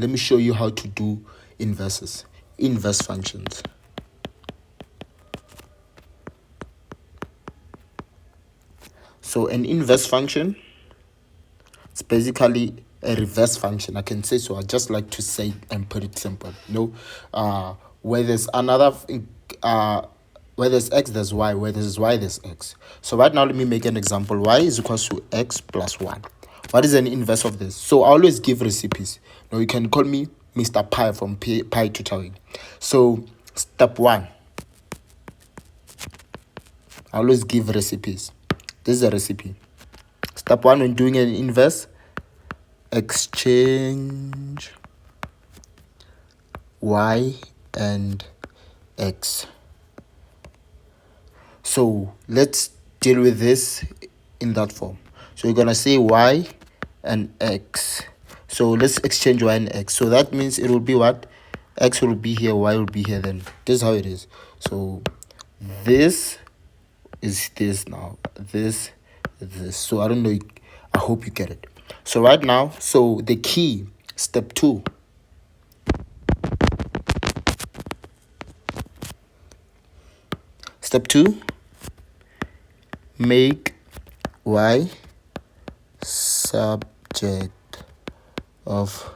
let me show you how to do inverse functions. So an inverse function, it's basically a reverse function. I can say so. I just like to say and put it simple. Where there's where there's x, there's y. Where there's y, there's x. So right now, let me make an example. Y is equals to x plus 1. What is an inverse of this? So I always give recipes. Now you can call me Mr. Pi from Pi Tutoring. So step 1, I always give recipes. This is a recipe. Step 1, when doing an inverse, exchange y and x. So let's deal with this in that form. So we're gonna say y and x. So let's exchange y and x. So that means it will be what? X will be here, y will be here. Then this is how it is. So this is this now. This is this. So I don't know. I hope you get it. So right now, so the key, step 2. Step 2, make y subject of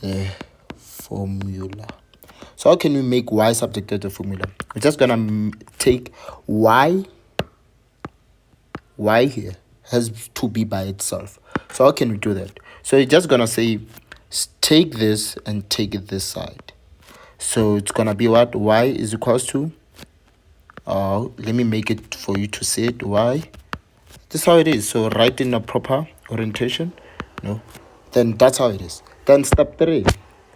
the formula. So how can we make y subject of the formula? We're just gonna take y here has to be by itself. So how can we do that? So you're just gonna say take this and take it this side. So it's gonna be what? Y is equals to let me make it for you to see it. Y, this is how it is. So write in a proper orientation. No, then that's how it is. Then step 3,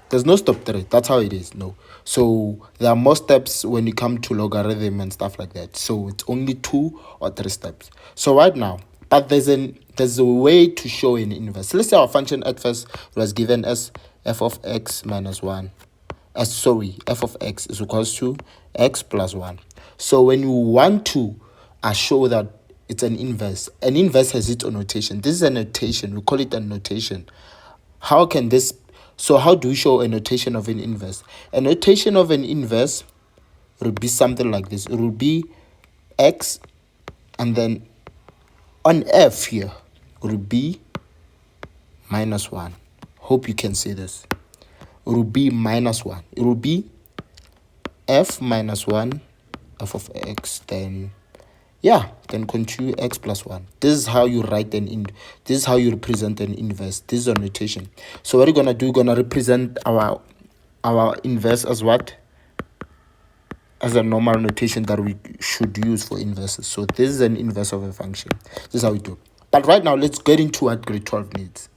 there's no step 3. That's how it is. No, so there are more steps when you come to logarithm and stuff like that. So it's only 2 or 3 steps. So right now, but there's a way to show an inverse. Let's say our function at first was given as f of x minus 1. F of x is equals to x plus 1. So when you want to show that it's an inverse has its own notation. This is a notation. We call it a notation. How can this... So how do we show a notation of an inverse? A notation of an inverse will be something like this. It will be x, and then on f here, it will be minus 1. Hope you can see this. It will be minus 1. It will be f minus 1, f of x, then continue x plus 1. This is how you write this is how you represent an inverse. This is a notation. So what you're gonna do, you're gonna represent our inverse as what? As a normal notation that we should use for inverses. So this is an inverse of a function. This is how we do. But right now, let's get into what grade 12 needs.